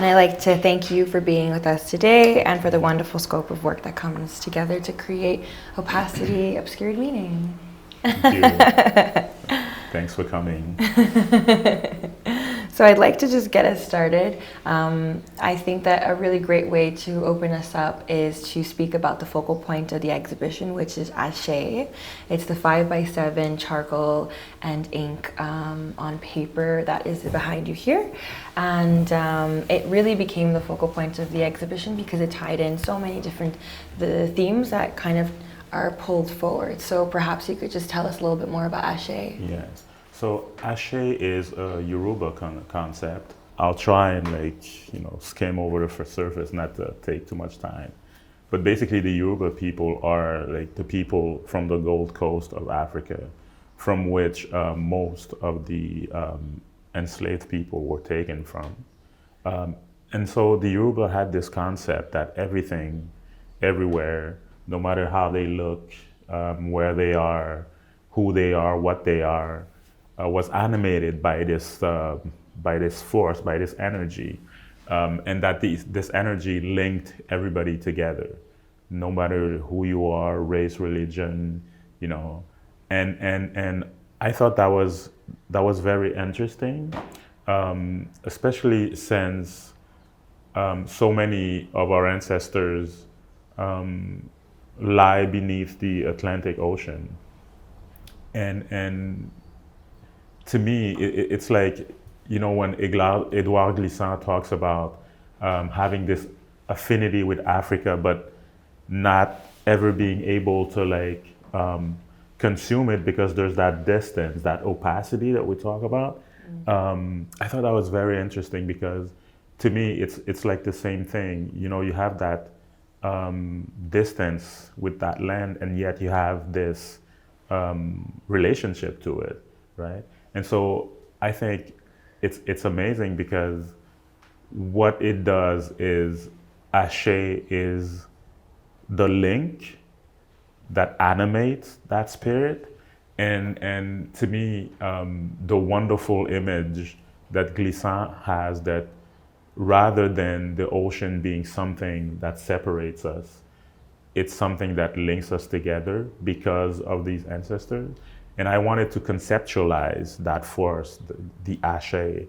And I'd like to thank you for being with us today and for the wonderful scope of work that comes together to create Opacity, Obscured Meaning. Thank you. Thanks for coming. So I'd like to just get us started. I think that a really great way to open us up is to speak about the focal point of the exhibition, which is Haché. It's the 5x7 charcoal and ink on paper that is behind you here. And it really became the focal point of the exhibition because it tied in so many different the themes that kind of are pulled forward. So perhaps you could just tell us a little bit more about Haché. Yes. So Haché is a Yoruba concept. I'll try and skim over the surface, not to take too much time. But basically the Yoruba people are like the people from the Gold Coast of Africa, from which most of the enslaved people were taken from. And so the Yoruba had this concept that everything, everywhere, no matter how they look, where they are, who they are, what they are, was animated by this force, by this energy, and that this energy linked everybody together, no matter who you are, race, religion, and I thought that was very interesting, especially since so many of our ancestors lie beneath the Atlantic Ocean, and to me, it's like, when Édouard Glissant talks about having this affinity with Africa, but not ever being able to consume it because there's that distance, that opacity that we talk about. I thought that was very interesting because to me, it's like the same thing. You have that distance with that land, and yet you have this relationship to it, right? And so I think it's amazing because what it does is Haché is the link that animates that spirit. And to me, the wonderful image that Glissant has, that rather than the ocean being something that separates us, it's something that links us together because of these ancestors. And I wanted to conceptualize that force, the Haché.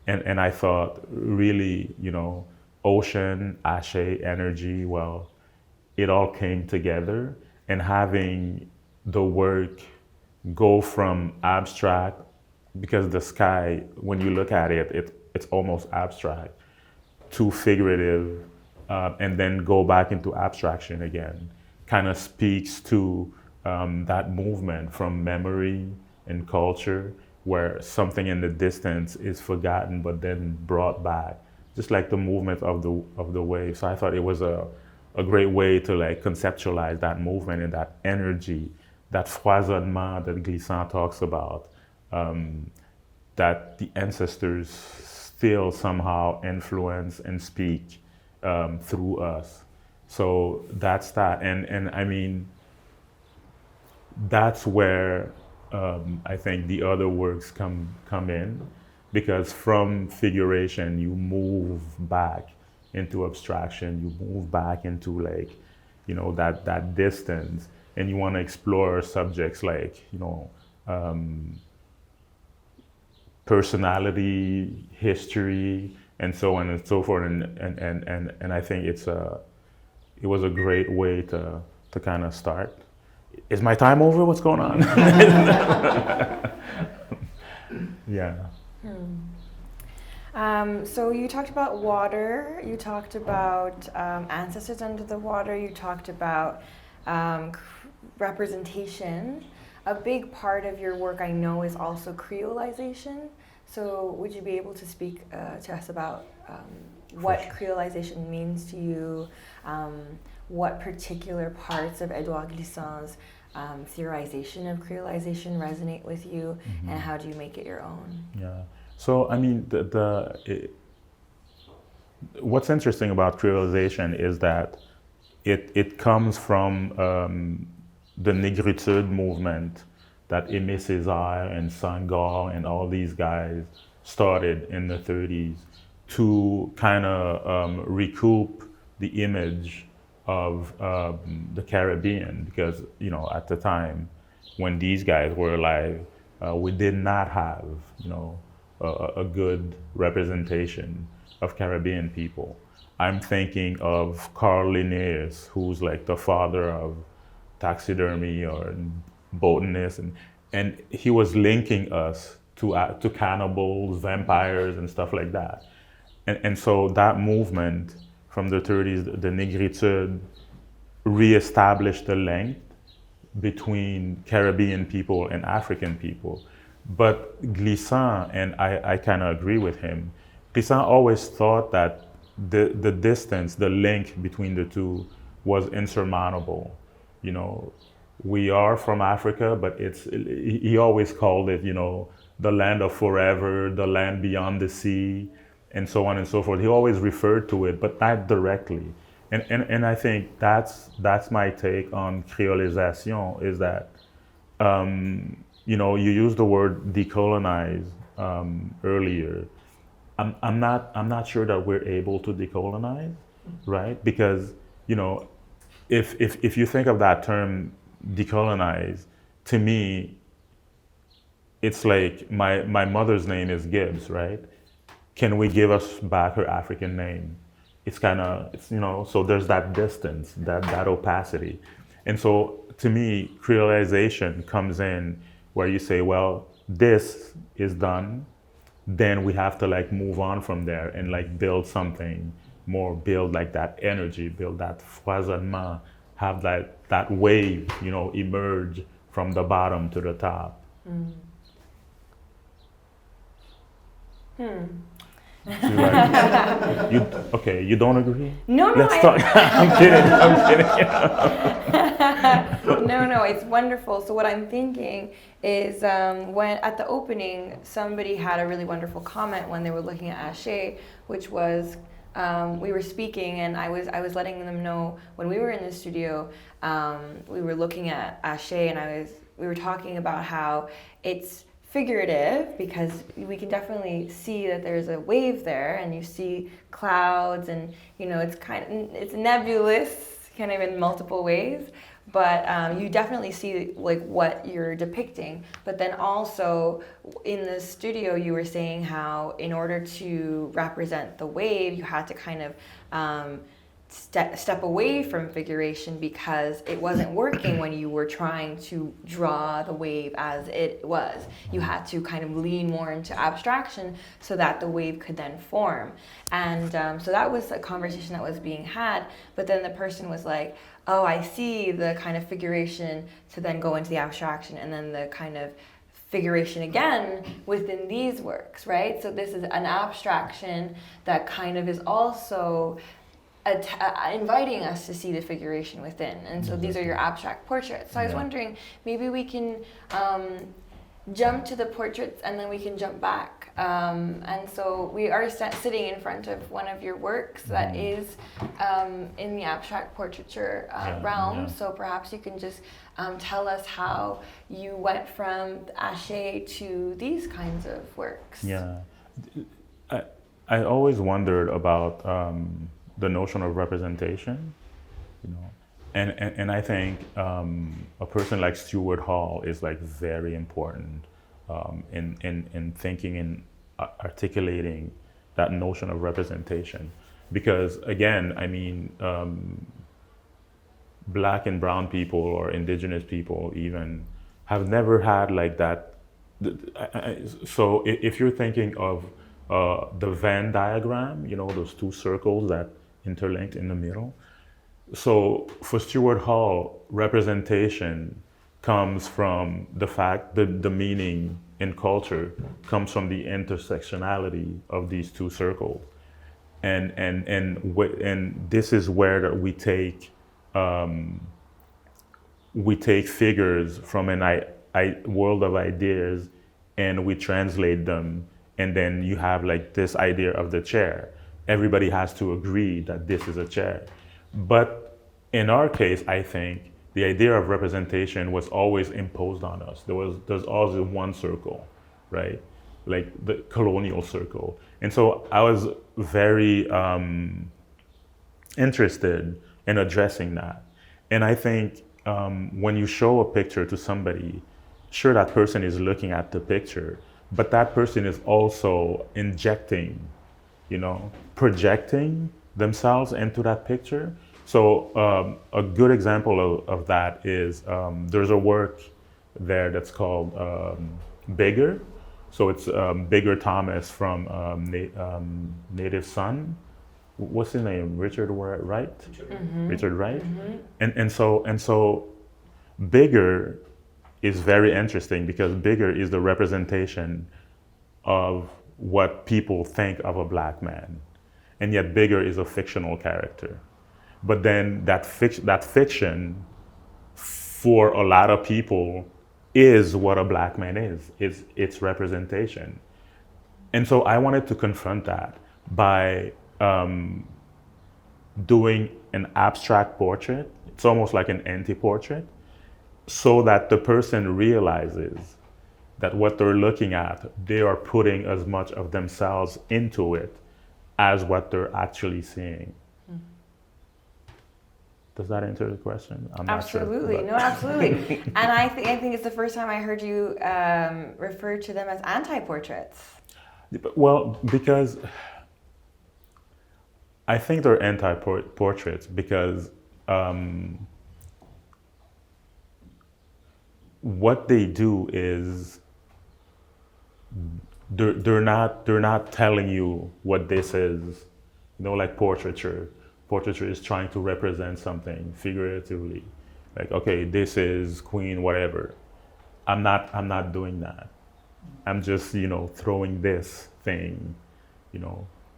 And I thought, really, ocean, Haché, energy, well, it all came together. And having the work go from abstract, because the sky, when you look at it, it's almost abstract, to figurative, and then go back into abstraction again, kind of speaks to that movement from memory and culture, where something in the distance is forgotten but then brought back, just like the movement of the wave. So I thought it was a great way to conceptualize that movement and that energy, that foisonnement that Glissant talks about, that the ancestors still somehow influence and speak through us. So that's that, and I mean, that's where I think the other works come in, because from figuration you move back into abstraction, you move back into that distance, and you want to explore subjects like personality, history, and so on and so forth, and I think it was a great way to kind of start. Is my time over? What's going on? Yeah. So you talked about water, you talked about ancestors under the water, you talked about representation. A big part of your work, I know, is also creolization. So would you be able to speak to us about what creolization means to you, what particular parts of Édouard Glissant's theorization of creolization resonate with you, and how do you make it your own? Yeah. So I mean, what's interesting about creolization is that it comes from the Négritude movement that E.P Césaire and Senghor and all these guys started in the 30s to kind of recoup the image of the Caribbean, because at the time when these guys were alive, we did not have a good representation of Caribbean people. I'm thinking of Carl Linnaeus, who's like the father of taxidermy or botanists, and he was linking us to cannibals, vampires, and stuff like that. And so that movement from the 30s, the Negritude, reestablished the link between Caribbean people and African people. But Glissant, and I kind of agree with him, Glissant always thought that the distance, the link between the two was insurmountable. We are from Africa, but he always called it, the land of forever, the land beyond the sea, and so on and so forth. He always referred to it, but not directly. And I think that's my take on creolization, is that you used the word decolonize earlier. I'm not sure that we're able to decolonize, right? Because if you think of that term decolonize, to me, it's like my mother's name is Gibbs, right? Can we give us back her African name? It's so there's that distance, that opacity. And so to me, creolization comes in where you say, well, this is done, then we have to move on from there and build something more, build that energy, build that foisonnement, have that wave, emerge from the bottom to the top. You don't agree? No, Let's talk. I'm kidding. No, it's wonderful. So what I'm thinking is when at the opening, somebody had a really wonderful comment when they were looking at Haché, which was we were speaking, and I was letting them know when we were in the studio, we were looking at Haché, and we were talking about how it's figurative, because we can definitely see that there's a wave there, and you see clouds, and it's nebulous kind of in multiple ways, but you definitely see what you're depicting. But then also in the studio, you were saying how in order to represent the wave, you had to kind of step away from figuration, because it wasn't working when you were trying to draw the wave as it was. You had to kind of lean more into abstraction so that the wave could then form. And so that was a conversation that was being had, but then the person was like, oh, I see the kind of figuration to then go into the abstraction, and then the kind of figuration again within these works, right? So this is an abstraction that kind of is also inviting us to see the figuration within. And so these are your abstract portraits. So I was wondering, maybe we can jump to the portraits, and then we can jump back. And so we are sitting in front of one of your works that is in the abstract portraiture realm. So perhaps you can just tell us how you went from Haché to these kinds of works. Yeah. I always wondered about the notion of representation, and I think a person like Stuart Hall is very important in thinking and articulating that notion of representation, because again, I mean, Black and brown people or indigenous people even have never had that. So if you're thinking of the Venn diagram, those two circles that interlinked in the middle. So for Stuart Hall, representation comes from the fact that the meaning in culture comes from the intersectionality of these two circles, and this is where we take figures from a world of ideas, and we translate them, and then you have this idea of the chair. Everybody has to agree that this is a chair. But in our case, I think the idea of representation was always imposed on us. There's always one circle, right? like the colonial circle. And so I was very interested in addressing that. And I think when you show a picture to somebody, sure, that person is looking at the picture, but that person is also injecting, projecting themselves into that picture. So a good example of that is there's a work there that's called Bigger. So it's Bigger Thomas from Native Son. What's his name? Richard Wright. Mm-hmm. Richard Wright. Mm-hmm. And so Bigger is very interesting because Bigger is the representation of what people think of a black man, and yet Bigger is a fictional character. But then that fiction, for a lot of people, is what a black man is. It's its representation. And so I wanted to confront that by doing an abstract portrait. It's almost like an anti-portrait, so that the person realizes that what they're looking at, they are putting as much of themselves into it as what they're actually seeing. Does that answer the question? I'm not absolutely. Sure, no, absolutely. And I think it's the first time I heard you refer to them as anti-portraits. Well, because I think they're anti-portraits because what they do is they're not telling you what this is, like portraiture. Portraiture is trying to represent something figuratively, like, okay, this is queen whatever. I'm not doing that. I'm just throwing this thing,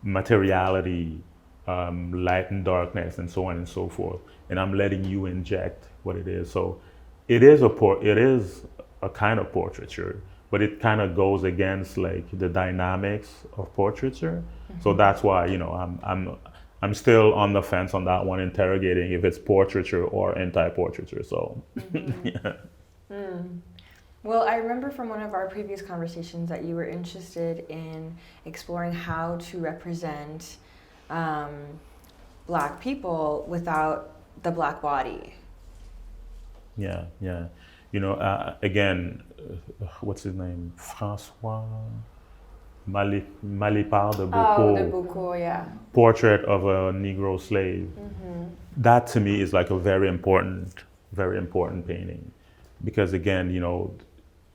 materiality, light and darkness, and so on and so forth, and I'm letting you inject what it is. So it is a kind of portraiture, but it kind of goes against like the dynamics of portraiture. Mm-hmm. So that's why I'm still on the fence on that one, interrogating if it's portraiture or anti-portraiture. So, mm-hmm. Yeah. Mm. Well, I remember from one of our previous conversations that you were interested in exploring how to represent Black people without the Black body. Yeah. Again, what's his name? François Malipart de Boucault. Oh, de Boucault, yeah. Portrait of a Negro slave. Mm-hmm. That to me is like a very important painting, because again,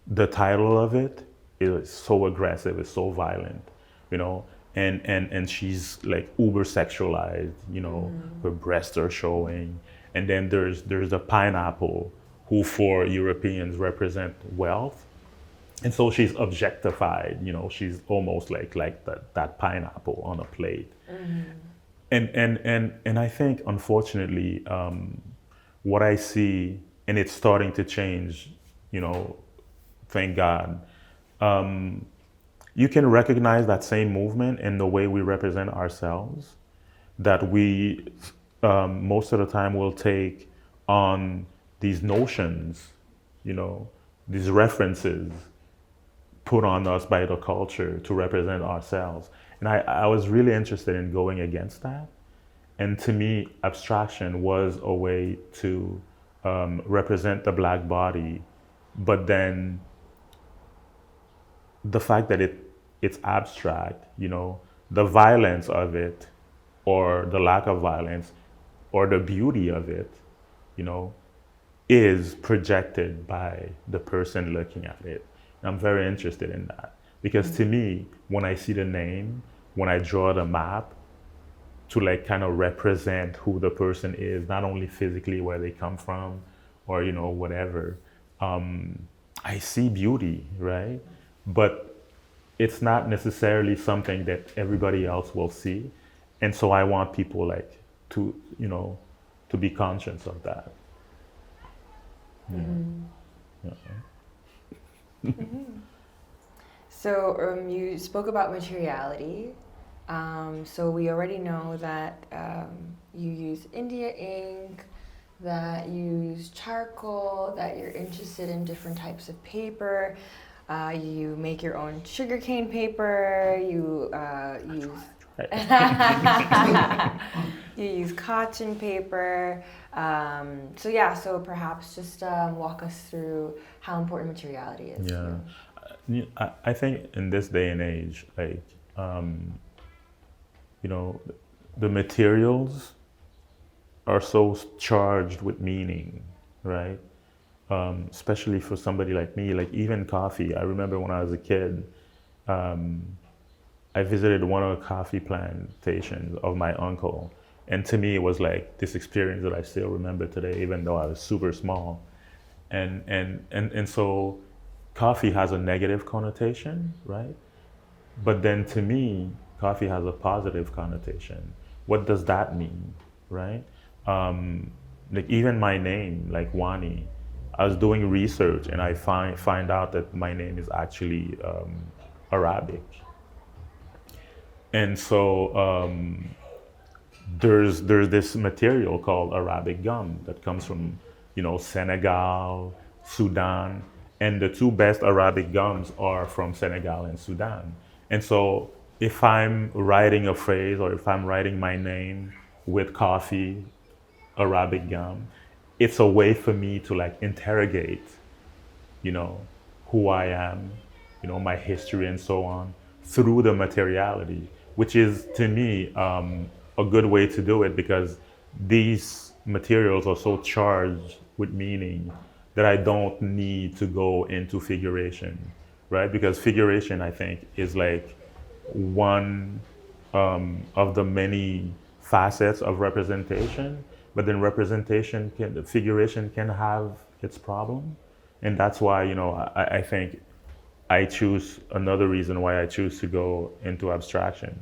the title of it is so aggressive, it's so violent, and she's like uber sexualized, mm-hmm. Her breasts are showing, and then there's the pineapple, who for Europeans represent wealth. And so she's objectified, she's almost like that pineapple on a plate. Mm-hmm. And I think, unfortunately, what I see, and it's starting to change, thank God, you can recognize that same movement in the way we represent ourselves, that we, most of the time, will take on these notions, these references, put on us by the culture to represent ourselves. And I was really interested in going against that. And to me, abstraction was a way to represent the Black body, but then the fact that it's abstract, the violence of it, or the lack of violence, or the beauty of it, is projected by the person looking at it. I'm very interested in that, because to me, when I see the name, when I draw the map to like kind of represent who the person is, not only physically where they come from or, whatever, I see beauty, right? But it's not necessarily something that everybody else will see. And so I want people to be conscious of that. Yeah. Mm-hmm. Yeah. Mm-hmm. So you spoke about materiality. So we already know that you use India ink, that you use charcoal, that you're interested in different types of paper. You make your own sugarcane paper. You use you use cotton paper. So perhaps just walk us through how important materiality is. Yeah, I think in this day and age, like the materials are so charged with meaning, right? Especially for somebody like me, like even coffee. I remember when I was a kid, I visited one of the coffee plantations of my uncle. And to me, it was like this experience that I still remember today, even though I was super small. And so coffee has a negative connotation, right? But then to me, coffee has a positive connotation. What does that mean, right? Like even my name, like Wany, I was doing research and I find out that my name is actually Arabic. And so there's this material called Arabic gum that comes from Senegal, Sudan, and the two best Arabic gums are from Senegal and Sudan. And so if I'm writing a phrase or if I'm writing my name with coffee, Arabic gum, it's a way for me to like interrogate, who I am, my history and so on through the materiality, which is to me a good way to do it because these materials are so charged with meaning that I don't need to go into figuration, right? Because figuration, I think, is like one of the many facets of representation, but then figuration can have its problem. And that's why, I think another reason why I choose to go into abstraction.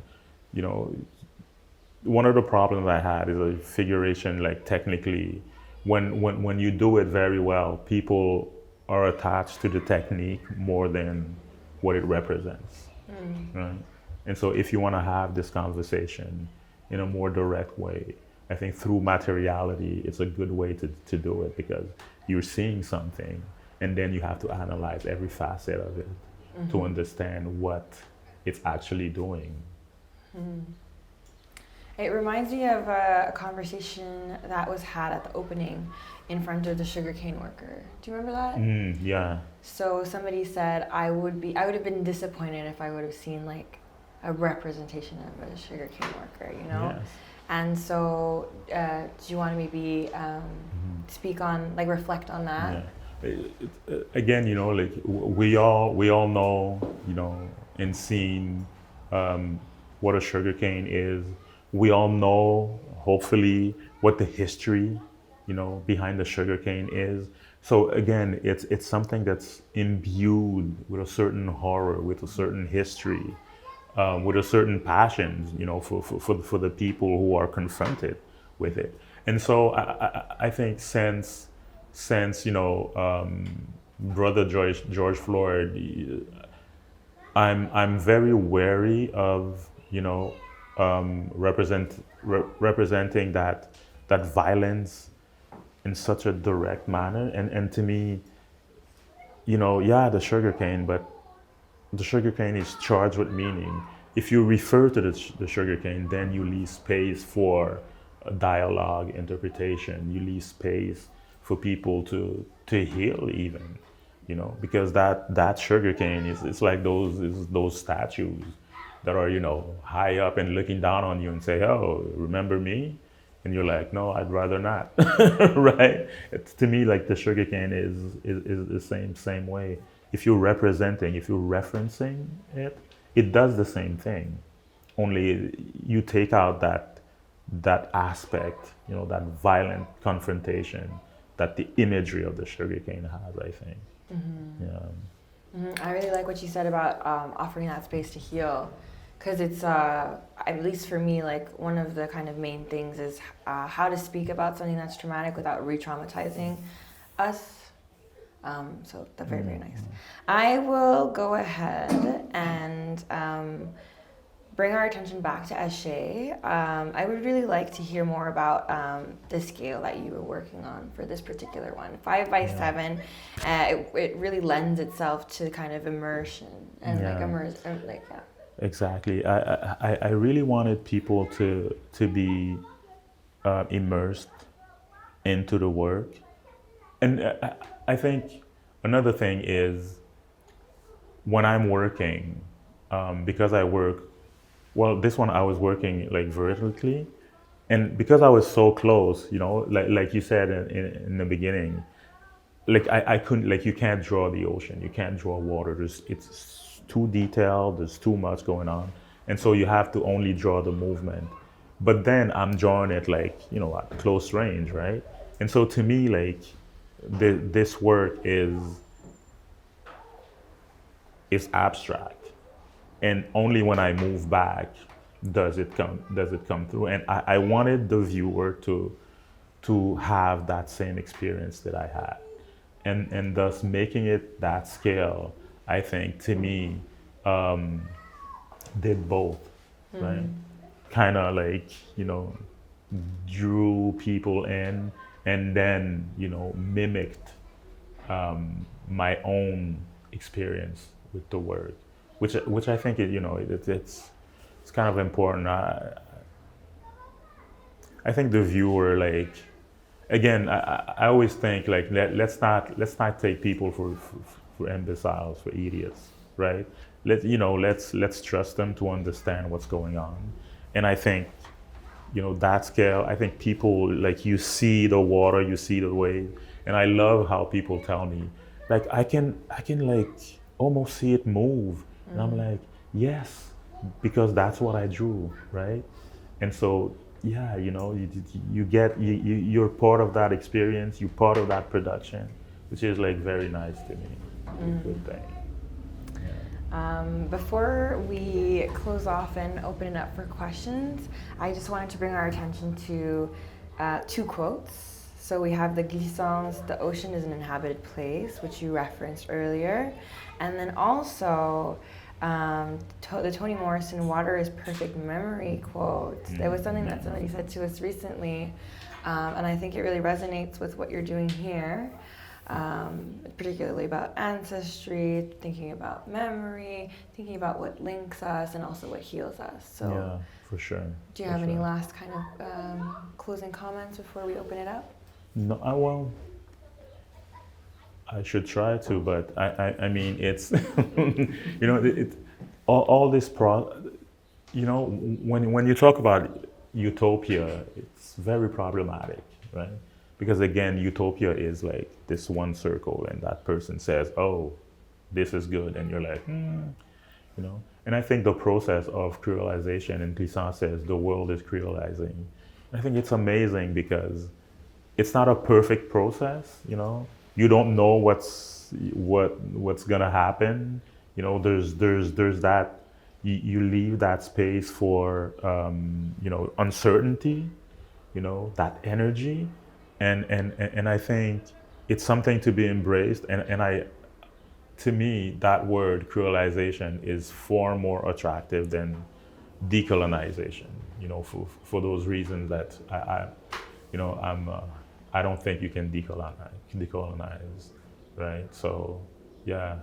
One of the problems I had is a figuration, like technically, when you do it very well, people are attached to the technique more than what it represents, right? And so if you want to have this conversation in a more direct way, I think through materiality, it's a good way to do it because you're seeing something and then you have to analyze every facet of it to understand what it's actually doing. It reminds me of a conversation that was had at the opening in front of the sugarcane worker. Do you remember that? Yeah. So somebody said, I would have been disappointed if I would have seen like a representation of a sugarcane worker, Yes. And so, do you want to maybe speak on, like, reflect on that? Yeah. Again, like we all know, and seen what a sugarcane is. We all know, hopefully, what the history, behind the sugarcane is. So again, it's something that's imbued with a certain horror, with a certain history, with a certain passion, for the people who are confronted with it. And so I think since brother George Floyd, I'm very wary of representing that violence in such a direct manner. And to me, the sugarcane, but the sugarcane is charged with meaning. If you refer to the sugarcane, then you leave space for dialogue, interpretation. You leave space for people to heal, even, because that sugarcane it's like those statues that are high up and looking down on you and say, "Oh, remember me?" And you're like, "No, I'd rather not." Right? To me, like the sugarcane is the same way. If you're referencing it, it does the same thing. Only you take out that aspect, that violent confrontation that the imagery of the sugarcane has, I think. Yeah. I really like what you said about offering that space to heal, because it's, at least for me, like one of the kind of main things is how to speak about something that's traumatic without re-traumatizing us. So that's very, very nice. I will go ahead and bring our attention back to Ashe, I would really like to hear more about the scale that you were working on for this particular one. 5 by 7, it really lends itself to kind of immersion and Exactly. I really wanted people to be immersed into the work. And I think another thing is when I'm working, because I work, well, this one I was working like vertically, and because I was so close, you know, like you said in the beginning, like I couldn't, like you can't draw the ocean, you can't draw water. It's too detailed, there's too much going on, and so you have to only draw the movement. But then I'm drawing it like, you know, at close range, right? And so to me, like this work is abstract, and only when I move back does it come through. And I wanted the viewer to have that same experience that I had, and thus making it that scale, I think to me did both, right? Kind of like, you know, drew people in, and then, you know, mimicked my own experience with the word, which I think it's kind of important. I think the viewer, like, again, I always think like let's not take people for imbeciles, for idiots, right? Let's trust them to understand what's going on. And I think, you know, that scale, I think people, like, you see the water, you see the wave, and I love how people tell me, like, I can like almost see it move, and I'm like, yes, because that's what I drew, right? And so, yeah, you know, you're part of that experience, you're part of that production, which is like very nice to me. Good thing. Before we close off and open it up for questions, I just wanted to bring our attention to 2 quotes. So we have the Glissant's "The ocean is an inhabited place," which you referenced earlier, and then also the Toni Morrison "Water is perfect memory" quote. That was something that somebody said to us recently, and I think it really resonates with what you're doing here. Particularly about ancestry, thinking about memory, thinking about what links us and also what heals us. So, yeah, for sure. Do you have any last kind of closing comments before we open it up? No, I should try to, but I mean, it's you know, all this you know, when you talk about utopia, it's very problematic, right? Because again, utopia is like this one circle, and that person says, "Oh, this is good," and you're like, you know. And I think the process of creolization, and Glissant says the world is creolizing. I think it's amazing because it's not a perfect process, you know. You don't know what's gonna happen, you know. There's that you leave that space for you know, uncertainty, you know, that energy. And I think it's something to be embraced, and to me, that word creolization is far more attractive than decolonization, you know, for those reasons that I don't think you can decolonize, right? So yeah,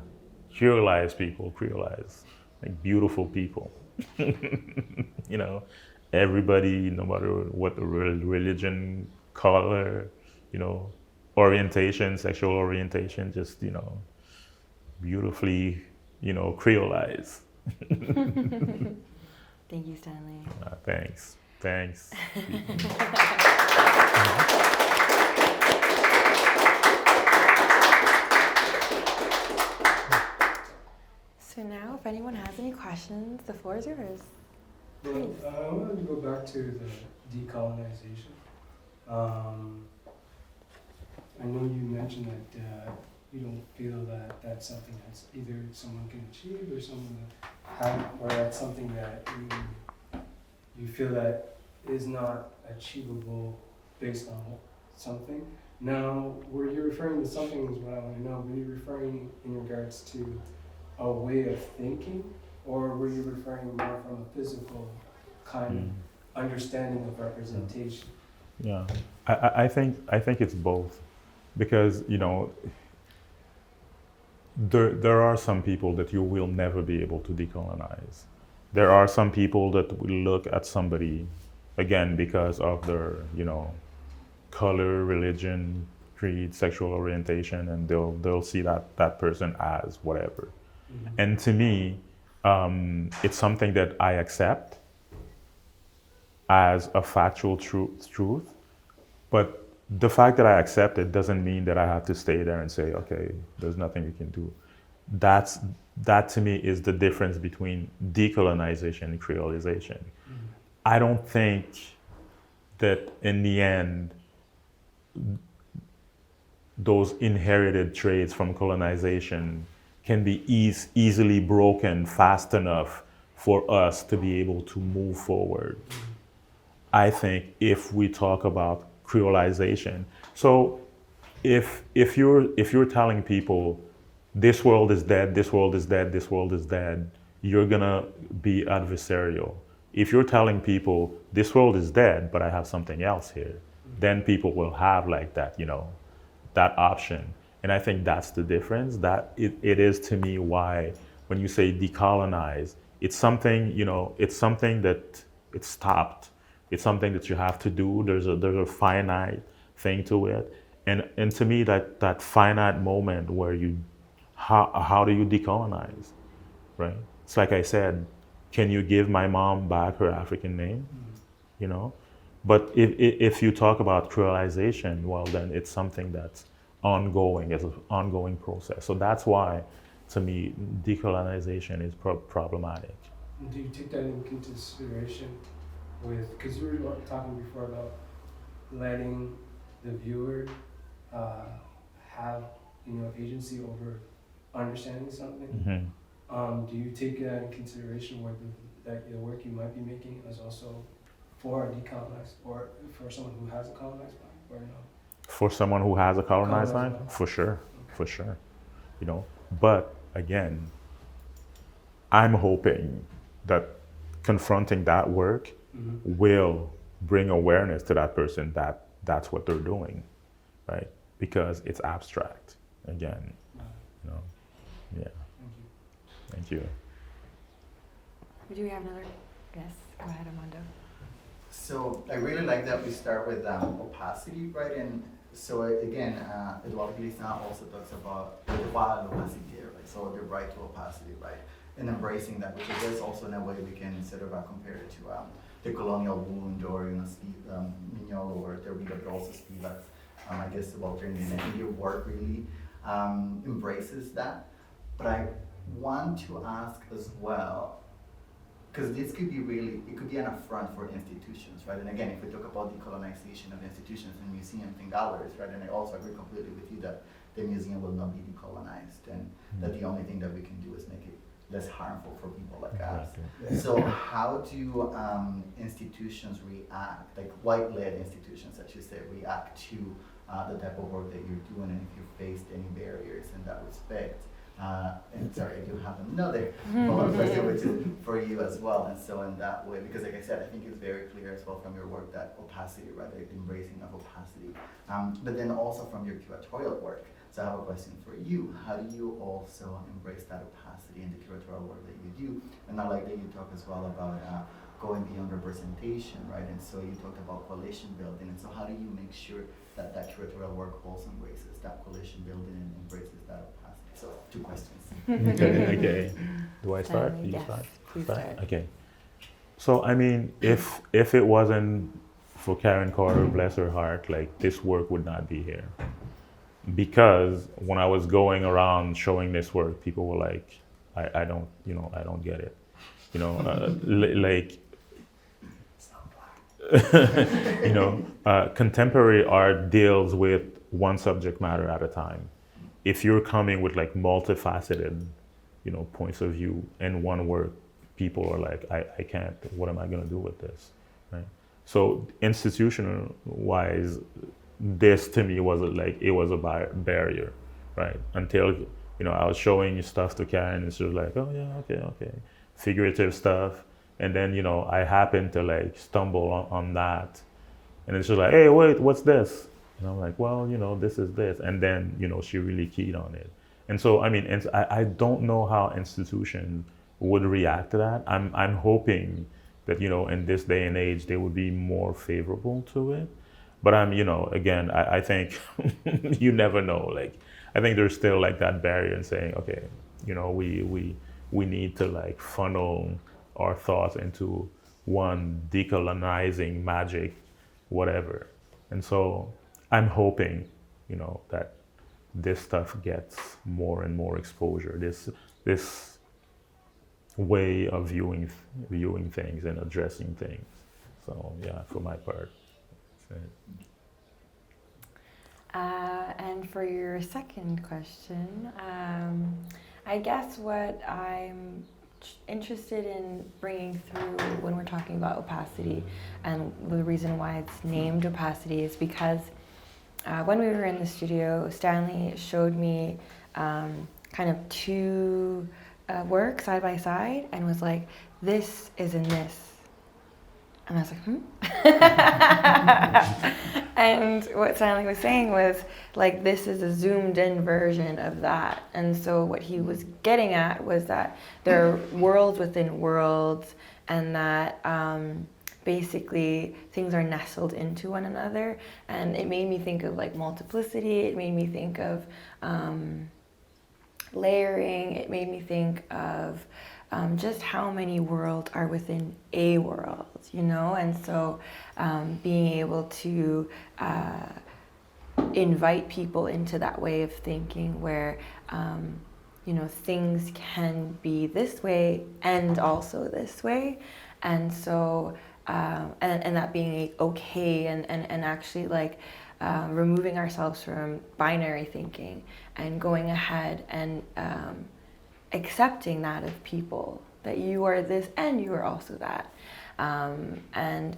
creolize people, creolize, like beautiful people, you know, everybody, no matter what the religion, color, you know, orientation, sexual orientation, just, you know, beautifully, you know, creolize. Thank you, Stanley. Thanks. So now, if anyone has any questions, the floor is yours. Well, I wanted to go back to the decolonization. I know you mentioned that you don't feel that that's something that's either someone can achieve or someone or that's something that you feel that is not achievable based on something. Now, were you referring to something is what I want to know. Were you referring in regards to a way of thinking or were you referring more from a physical kind of understanding of representation? Yeah, I think it's both, because there are some people that you will never be able to decolonize. There are some people that will look at somebody, again, because of their color, religion, creed, sexual orientation, and they'll see that person as whatever. Mm-hmm. And to me, it's something that I accept as a factual truth, but the fact that I accept it doesn't mean that I have to stay there and say, okay, there's nothing you can do. That to me is the difference between decolonization and creolization. Mm-hmm. I don't think that in the end, those inherited traits from colonization can be easily broken fast enough for us to be able to move forward. Mm-hmm. I think if we talk about creolization, so if you're telling people this world is dead, this world is dead, this world is dead, you're gonna be adversarial. If you're telling people this world is dead, but I have something else here, then people will have like that, that option. And I think that's the difference. That it is to me why when you say decolonize, it's something, it's something that it's stopped. It's something that you have to do. There's a finite thing to it. And to me that finite moment where how do you decolonize, right? It's like I said, can you give my mom back her African name? But if you talk about creolization, well, then it's something that's ongoing, it's an ongoing process. So that's why, to me, decolonization is problematic. Do you take that into consideration because you were talking before about letting the viewer have, agency over understanding something? Mm-hmm. Do you take that in consideration where that the work you might be making is also for a decolonized, or for someone who has a colonized mind, or no? For someone who has a colonized mind, for sure, Okay. for sure, But again, I'm hoping that confronting that work Mm-hmm. will bring awareness to that person that that's what they're doing, right? Because it's abstract. Again, yeah. Thank you. Thank you. Do we have another? Yes, go ahead, Armando. So I really like that we start with opacity, right? And so again, Édouard Glissant also talks about the droit à l'opacité, right? So the right to opacity, right? And embracing that, which I guess also in a way we can sort of compare it to the colonial wound, or Mignol or Derrida, but also Spivak, I guess Walter and your work really embraces that. But I want to ask as well, because this could be it could be an affront for institutions, right? And again, if we talk about decolonization of institutions and museums and galleries, right? And I also agree completely with you that the museum will not be decolonized, and that the only thing that we can do is make it less harmful for people like us. So how do institutions react, like white-led institutions, as you say, react to the type of work that you're doing, and if you faced any barriers in that respect? And sorry, I do have another follow-up question, which is for you as well. And so in that way, because like I said, I think it's very clear as well from your work that opacity, right, the embracing of opacity, but then also from your curatorial work. So I have a question for you. How do you also embrace that opacity in the curatorial work that you do? And I like that you talk as well about going beyond representation, right? And so you talked about coalition building. And so how do you make sure that that curatorial work also embraces that coalition building and embraces that opacity? So 2 questions. Okay. Do I start? Do you Yes, start? please start. Okay. So I mean, if it wasn't for Karen Carter, bless her heart, like this work would not be here. Because when I was going around showing this work, people were like, I don't get it. Like, contemporary art deals with one subject matter at a time. If you're coming with like multifaceted, points of view in one work, people are like, I can't, what am I gonna do with this, right? So institutional-wise, this to me was a barrier, right? Until I was showing stuff to Karen, and she was like, oh yeah, okay. figurative stuff. And then, I happened to like stumble on that. And then she's like, hey, wait, what's this? And I'm like, well, this is this. And then, she really keyed on it. And so, I don't know how institutions would react to that. I'm hoping that, in this day and age, they would be more favorable to it. But again, I think you never know. Like, I think there's still like that barrier in saying, okay, we need to like funnel our thoughts into one decolonizing magic, whatever. And so I'm hoping, that this stuff gets more and more exposure. This way of viewing things and addressing things. So yeah, for my part. That's it. And for your second question, I guess what I'm interested in bringing through when we're talking about opacity, and the reason why it's named opacity is because when we were in the studio, Stanley showed me kind of two works side by side and was like, this is in this. And I was like, And what Stanley was saying was, like, this is a zoomed in version of that. And so what he was getting at was that there are worlds within worlds, and that basically things are nestled into one another. And it made me think of like multiplicity. It made me think of layering. It made me think of just how many worlds are within a world, and so being able to invite people into that way of thinking where, things can be this way and also this way, and so and that being okay, and actually like removing ourselves from binary thinking and going ahead and accepting that of people, that you are this and you are also that, and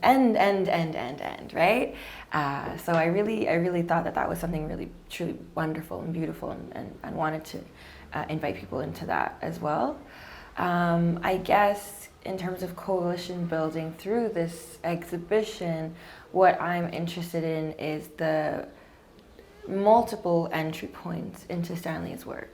right. So I really thought that was something really truly wonderful and beautiful, and wanted to invite people into that as well. I guess in terms of coalition building through this exhibition, what I'm interested in is the multiple entry points into Stanley's work.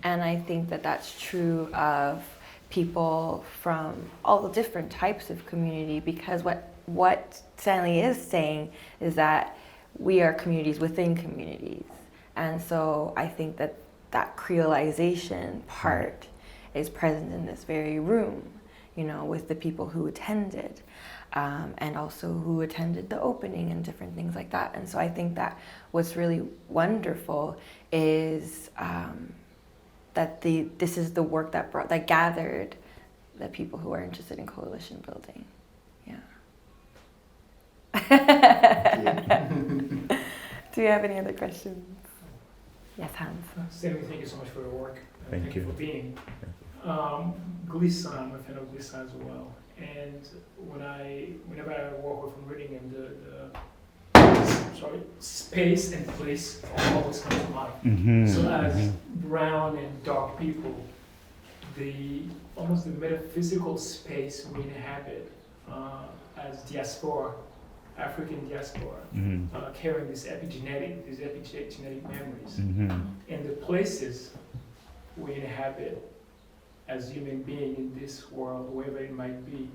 And I think that that's true of people from all the different types of community, because what Stanley is saying is that we are communities within communities. And so I think that creolization part is present in this very room, with the people who attended, and also who attended the opening and different things like that. And so I think that what's really wonderful is that this is the work that gathered the people who are interested in coalition building. Yeah. Do you have any other questions? Yes, Hans. Stanley, thank you so much for your work. Thank you for being. Glissant, I'm a fan of Glissant as well. And whenever I work with him reading him, space and place always come to mind. Mm-hmm. So as brown and dark people, almost the metaphysical space we inhabit as diaspora, African diaspora, carrying these epigenetic memories, and the places we inhabit as human beings in this world, wherever it might be,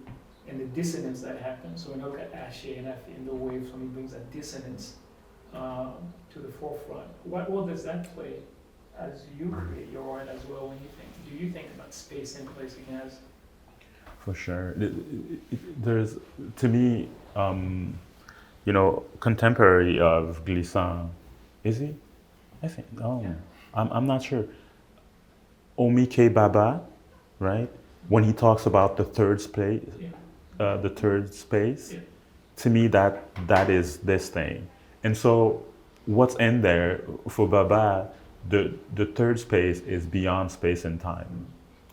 and the dissonance that happens. So when I look at Ashe and in the waves, when it brings that dissonance to the forefront, what role does that play as you create your art as well? When you think, do you think about space and place again as? For sure, there's, to me, contemporary of Glissant, is he? I think. Oh, yeah. I'm not sure. Omike Baba, right? When he talks about the third space, to me that is this thing. And so what's in there for Baba, the third space is beyond space and time,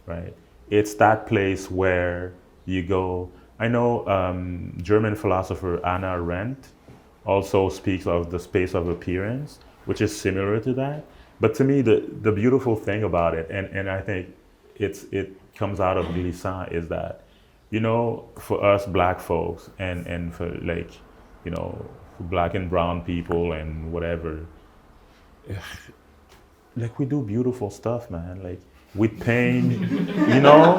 right? It's that place where you go. I know German philosopher Anna Arendt also speaks of the space of appearance, which is similar to that. But to me, the beautiful thing about it, and I think it comes out of Glissant is that, you know, for us black folks and for like, you know, for black and brown people and whatever, like we do beautiful stuff, man. Like with pain, you know,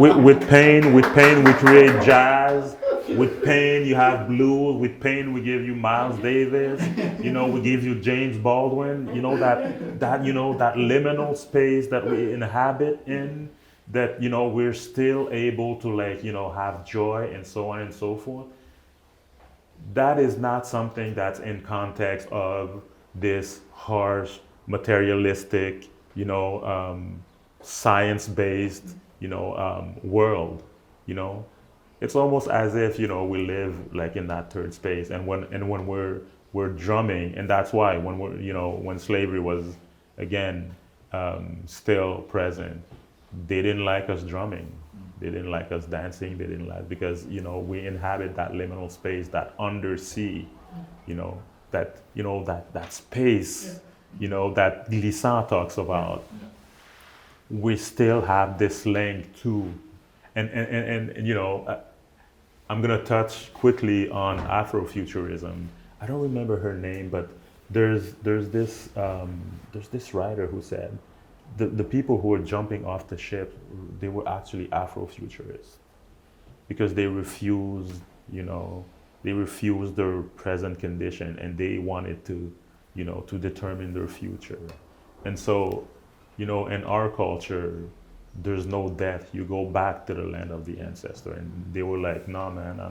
with pain we create jazz. With pain you have blues. With pain we give you Miles Davis. You know, we give you James Baldwin. You know that you know that liminal space that we inhabit in. That, you know, we're still able to, like, you know, have joy and so on and so forth. That is not something that's in context of this harsh, materialistic, you know, science-based, you know, world. You know, it's almost as if, you know, we live like in that third space, and when we're drumming, and that's why when we're, you know, when slavery was again still present, they didn't like us drumming. They didn't like us dancing. They didn't like, because, you know, we inhabit that liminal space, that undersea, you know, that, you know, that space, you know, that Glissant talks about. We still have this link to, and you know, I'm gonna touch quickly on Afrofuturism. I don't remember her name, but there's this writer who said, the people who were jumping off the ship, they were actually Afrofuturists, because they refused, you know, they refused their present condition, and they wanted to, you know, to determine their future. And so, you know, in our culture, there's no death. You go back to the land of the ancestor. And they were like, no, man,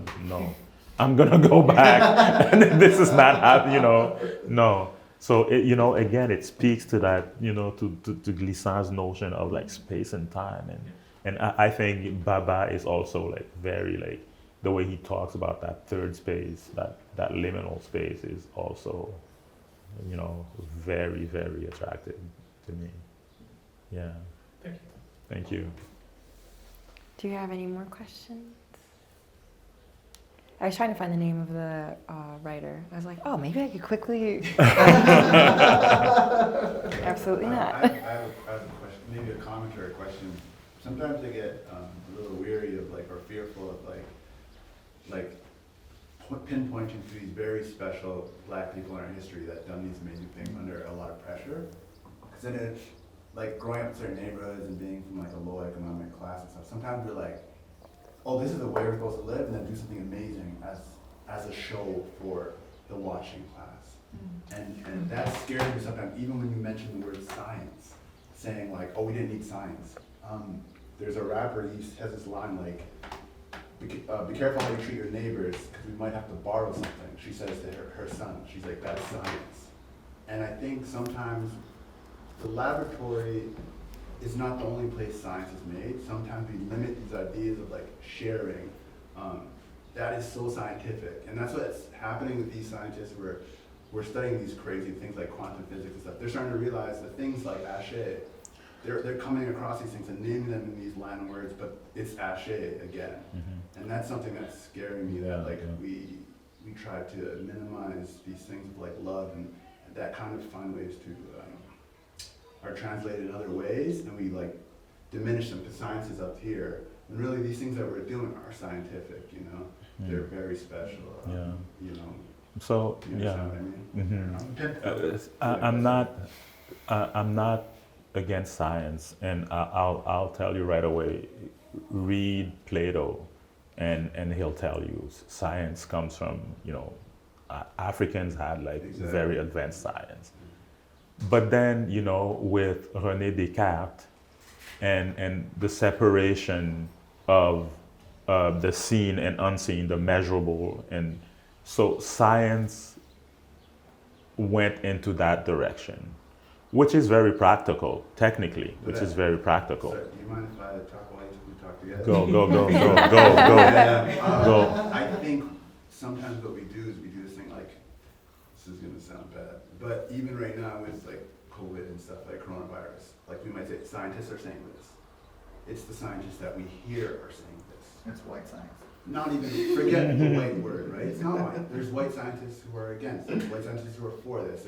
I'm gonna go back. And this is not happening, you know, no. So, you know, again, it speaks to that, you know, to Glissant's notion of like space and time. And I think Baba is also like very, like, the way he talks about that third space, that liminal space is also, you know, very, very attractive to me. Yeah. Thank you. Thank you. Do you have any more questions? I was trying to find the name of the writer. I was like, oh, maybe I could quickly. Absolutely not. I have a question, maybe a commentary question. Sometimes I get a little weary of, like, or fearful of, like pinpointing to these very special black people in our history that done these amazing things under a lot of pressure. Because then it's like growing up in certain neighborhoods and being from like a low economic class and stuff. Sometimes we're like, oh, this is the way we're supposed to live, and then do something amazing as a show for the watching class. And that scares me sometimes, even when you mention the word science, saying like, oh, we didn't need science. There's a rapper, he has this line like, be careful how you treat your neighbors, because we might have to borrow something. She says to her son, she's like, that's science. And I think sometimes the laboratory is not the only place science is made. Sometimes we limit these ideas of like sharing. That is so scientific. And that's what's happening with these scientists. We're studying these crazy things like quantum physics and stuff. They're starting to realize that things like Ashe, they're coming across these things and naming them in these Latin words, but it's Ashe again. And that's something that's scaring me, that like we try to minimize these things of like love and that kind of find ways to are translated in other ways, and we like diminish them because science is up here. And really these things that we're doing are scientific, you know? They're very special, you know? So, you understand what I mean? I'm not against science, and I'll tell you right away, read Plato, and he'll tell you science comes from, you know, Africans had like very advanced science. But then, you know, with René Depestre and the separation of the seen and unseen, the measurable, and so science went into that direction, which is very practical, technically, which is very practical. Sorry, do you mind if I talk while we talk together? Go. I think sometimes what we do is we do this thing like, this is gonna sound bad, but even right now with like COVID and stuff, like coronavirus, like we might say scientists are saying this. It's the scientists that we hear are saying this. It's white science. Not even, forget the white word, right? It's not white. There's white scientists who are against it. There's white scientists who are for this.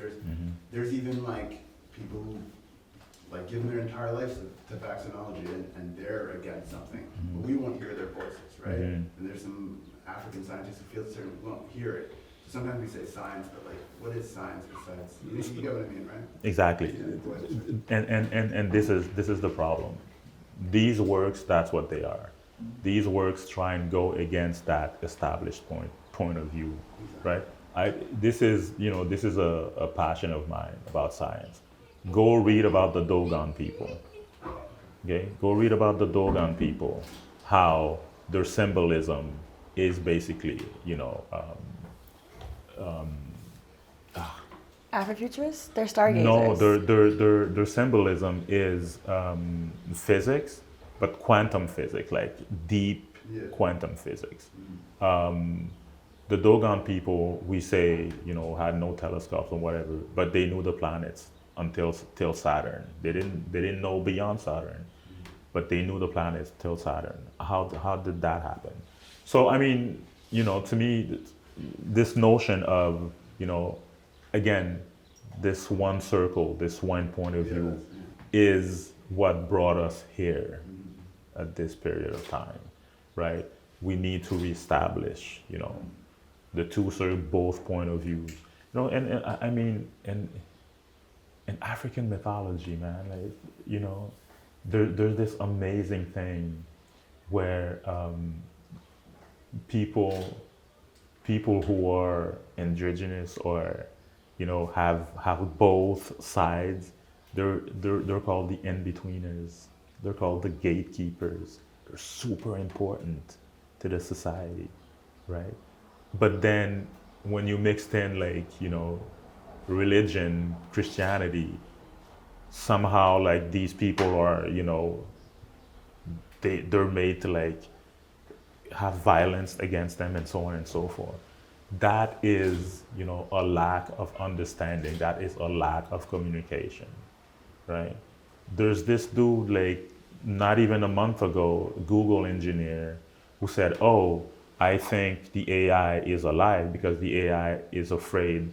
There's even like people who like given their entire lives to vaccinology and they're against something, but we won't hear their voices, right? And there's some African scientists who feel certain we won't hear it. So sometimes we say science, but like, what is science besides? You get what I mean, right? Exactly. And this is the problem. These works, that's what they are. These works try and go against that established point of view, right? This is a passion of mine about science. Go read about the Dogon people. Okay, go read about the Dogon people, how their symbolism is basically, Afrofuturists? They're stargazers. No, their symbolism is physics, but quantum physics, like deep quantum physics. The Dogon people, we say, had no telescopes or whatever, but they knew the planets till Saturn. They didn't know beyond Saturn, but they knew the planets till Saturn. How did that happen? So I mean, to me, this notion of, again, this one circle, this one point of view, is what brought us here at this period of time, right? We need to reestablish, the two serve both point of views. And I mean, in African mythology, man, like, there's this amazing thing where people who are indigenous or have both sides, they're called the in-betweeners. They're called the gatekeepers. They're super important to the society, right? But then when you mixed in religion, Christianity, somehow like these people are, they're made to have violence against them and so on and so forth. That is, a lack of understanding. That is a lack of communication, right? There's this dude, not even a month ago, Google engineer, who said, "Oh, I think the AI is alive because the AI is afraid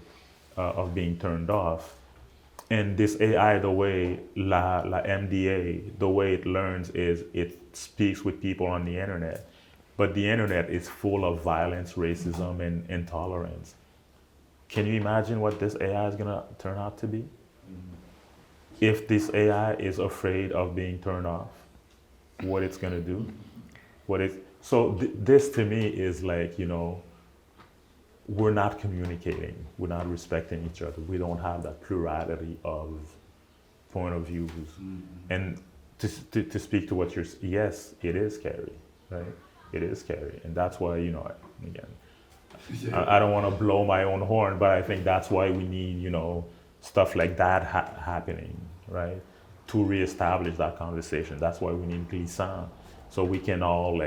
of being turned off." And this AI, the way la MDA, the way it learns is it speaks with people on the internet. But the internet is full of violence, racism, and intolerance. Can you imagine what this AI is gonna turn out to be? If this AI is afraid of being turned off, what it's gonna do? This to me is we're not communicating, we're not respecting each other, we don't have that plurality of point of views. And to speak to what yes, it is scary, right? It is scary, and that's why, again, I don't want to blow my own horn, but I think that's why we need, stuff like that happening, right? To reestablish that conversation. That's why we need Glissant, so we can all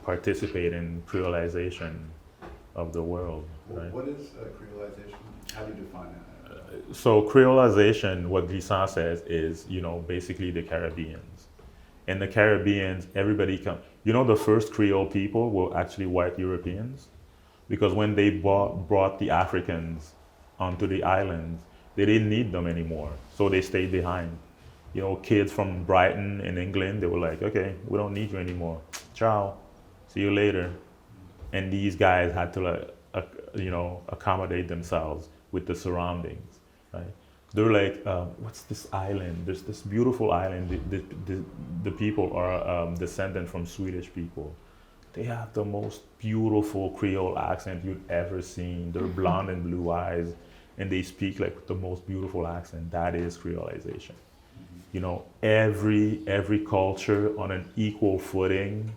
participate in creolization of the world, right? What is creolization? How do you define it? So creolization, what Glissant says is, basically the Caribbeans. In the Caribbeans, everybody the first Creole people were actually white Europeans, because when they brought the Africans onto the islands, they didn't need them anymore, so they stayed behind. Kids from Brighton in England, they were like, "Okay, we don't need you anymore. Ciao, see you later." And these guys had to accommodate themselves with the surroundings, right? They're like, what's this island? There's this beautiful island. The people are descendant from Swedish people. They have the most beautiful Creole accent you've ever seen. They're blonde and blue eyes, and they speak with the most beautiful accent. That is creolization. Every culture on an equal footing,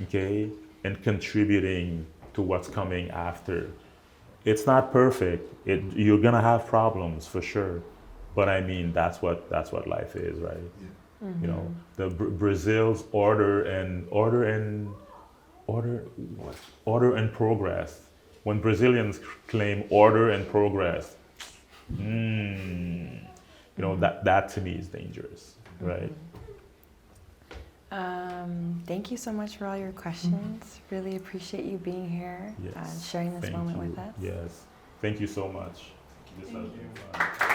okay, and contributing to what's coming after. It's not perfect. You're gonna have problems for sure, but I mean that's what life is, right? Yeah. Mm-hmm. The Brazil's order and progress. When Brazilians claim order and progress, that to me is dangerous, right? Thank you so much for all your questions. Really appreciate you being here and sharing this moment with us. Yes, thank you so much. This has been fun.